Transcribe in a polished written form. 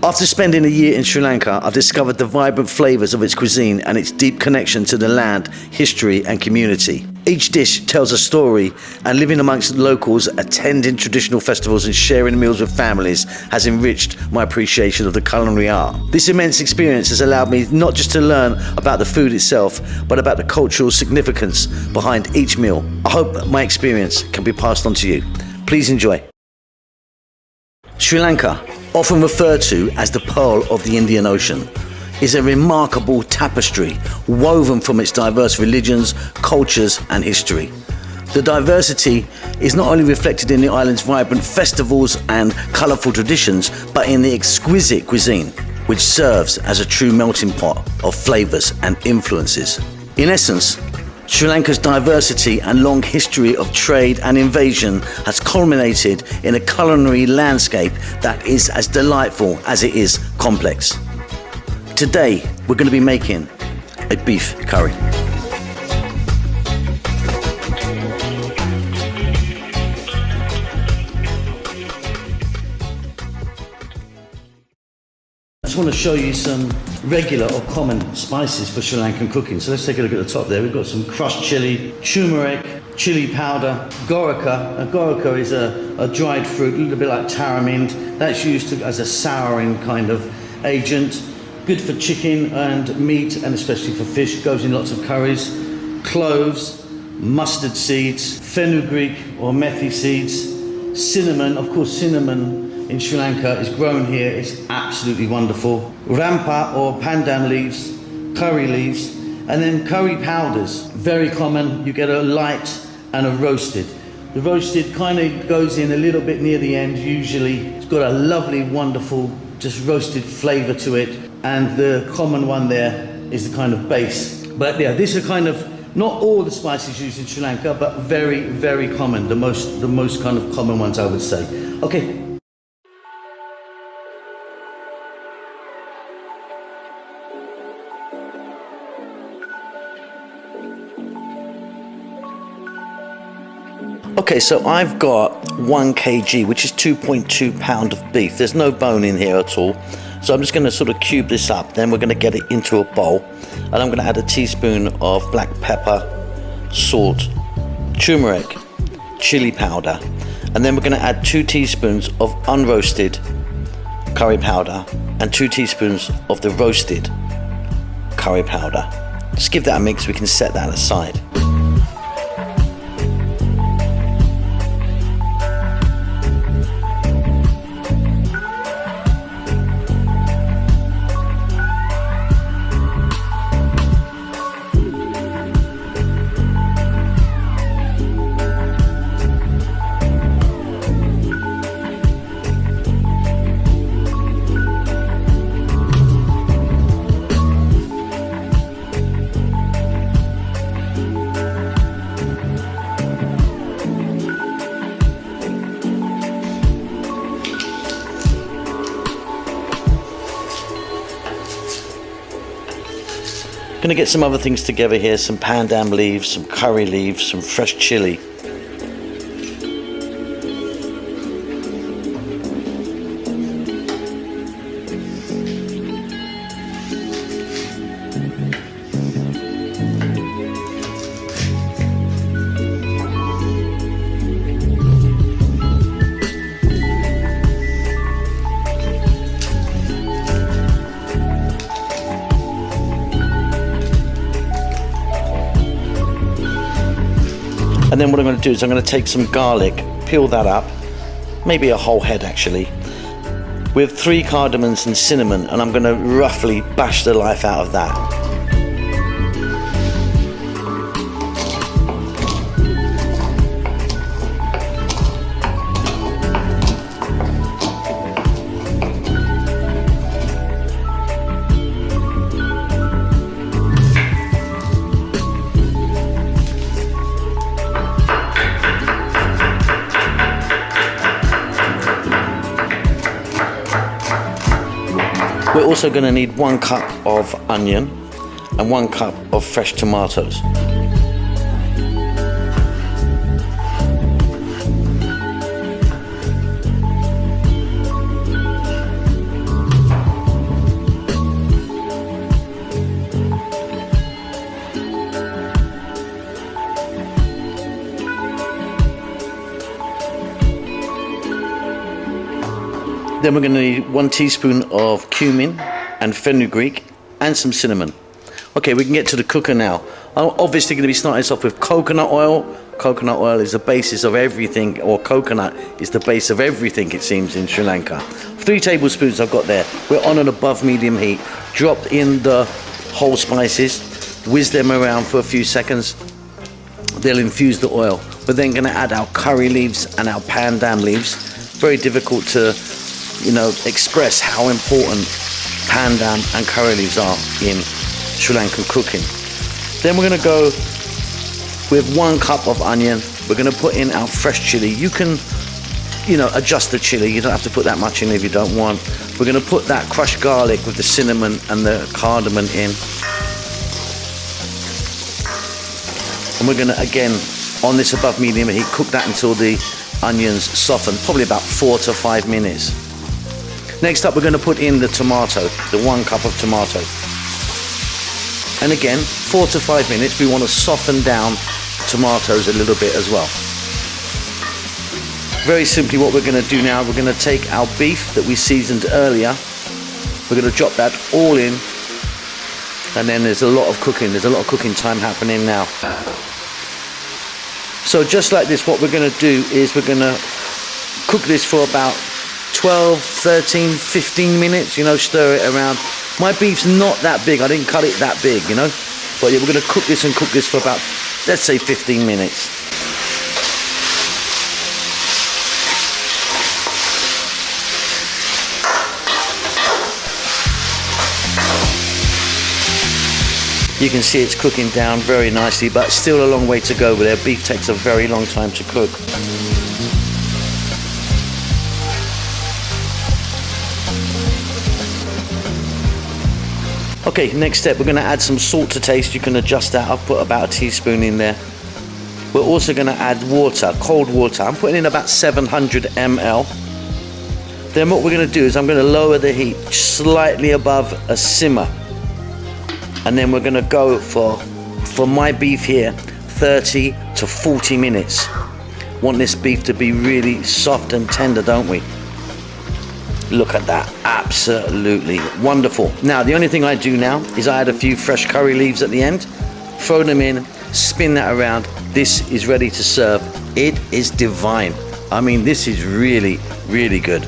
After spending a year in Sri Lanka, I've discovered the vibrant flavours of its cuisine and its deep connection to the land, history and community. Each dish tells a story, and living amongst locals, attending traditional festivals and sharing meals with families has enriched my appreciation of the culinary art. This immense experience has allowed me not just to learn about the food itself, but about the cultural significance behind each meal. I hope my experience can be passed on to you. Please enjoy. Sri Lanka, often referred to as the Pearl of the Indian Ocean, is a remarkable tapestry woven from its diverse religions, cultures and history. The diversity is not only reflected in the island's vibrant festivals and colourful traditions, but in the exquisite cuisine, which serves as a true melting pot of flavours and influences. In essence, Sri Lanka's diversity and long history of trade and invasion has culminated in a culinary landscape that is as delightful as it is complex. Today, we're going to be making a beef curry. I just want to show you some regular or common spices for Sri Lankan cooking. So let's take a look at the top there. We've got some crushed chili, turmeric, chili powder, gorica. Gorica is a dried fruit, a little bit like tamarind. That's used as a souring kind of agent. Good for chicken and meat, and especially for fish. Goes in lots of curries. Cloves, mustard seeds, fenugreek or methi seeds, cinnamon. Of course, cinnamon in Sri Lanka is grown here. It's absolutely wonderful. Rampa or pandan leaves, curry leaves, and then curry powders. Very common. You get a light and a roasted. The roasted kind of goes in a little bit near the end usually. It's got a lovely, wonderful, just roasted flavour to it. And the common one there is the kind of base. But yeah, these are kind of not all the spices used in Sri Lanka, but very, very common. The most kind of common ones, I would say. Okay. Okay, so I've got 1 kg, which is 2.2 pound of beef. There's no bone in here at all. So I'm just going to sort of cube this up. Then we're going to get it into a bowl. And I'm going to add a teaspoon of black pepper, salt, turmeric, chili powder. And then we're going to add 2 teaspoons of unroasted curry powder and 2 teaspoons of the roasted curry powder. Just give that a mix. We can set that aside. Going to get some other things together here, some pandan leaves, some curry leaves, some fresh chili. And then what I'm going to do is I'm going to take some garlic, peel that up, maybe a whole head actually, with 3 cardamoms and cinnamon, and I'm going to roughly bash the life out of that. We're also going to need 1 cup of onion and 1 cup of fresh tomatoes. Then we're going to need 1 teaspoon of cumin and fenugreek and some cinnamon. Okay, we can get to the cooker now. I'm obviously going to be starting this off with coconut oil. Coconut oil is the basis of everything, or coconut is the base of everything, it seems, in Sri Lanka. 3 tablespoons I've got there. We're on an above medium heat. Drop in the whole spices, whiz them around for a few seconds. They'll infuse the oil. We're then going to add our curry leaves and our pandan leaves. Very difficult to, express how important pandan and curry leaves are in Sri Lankan cooking. Then we're going to go with 1 cup of onion. We're going to put in our fresh chili. You can, adjust the chili. You don't have to put that much in if you don't want. We're going to put that crushed garlic with the cinnamon and the cardamom in. And we're going to, again, on this above medium heat, cook that until the onions soften, probably about 4 to 5 minutes. Next up, we're going to put in the tomato, the 1 cup of tomato. And again, 4 to 5 minutes, we want to soften down tomatoes a little bit as well. Very simply, what we're going to do now, we're going to take our beef that we seasoned earlier, we're going to drop that all in, and then there's a lot of cooking time happening now. So just like this, what we're going to do is we're going to cook this for about 12, 13, 15 minutes, stir it around. My beef's not that big, I didn't cut it that big, but yeah, we're going to cook this for about, let's say, 15 minutes. You can see it's cooking down very nicely, but still a long way to go with it. Beef takes a very long time to cook. Okay, next step, we're going to add some salt to taste. You can adjust that. I've put about a teaspoon in there. We're also going to add water, cold water. I'm putting in about 700 ml. Then what we're going to do is I'm going to lower the heat slightly above a simmer. And then we're going to go for my beef here, 30 to 40 minutes. Want this beef to be really soft and tender, don't we? Look at that, absolutely wonderful. Now, the only thing I do now is I add a few fresh curry leaves at the end, throw them in, spin that around. This is ready to serve. It is divine. I mean, this is really, really good.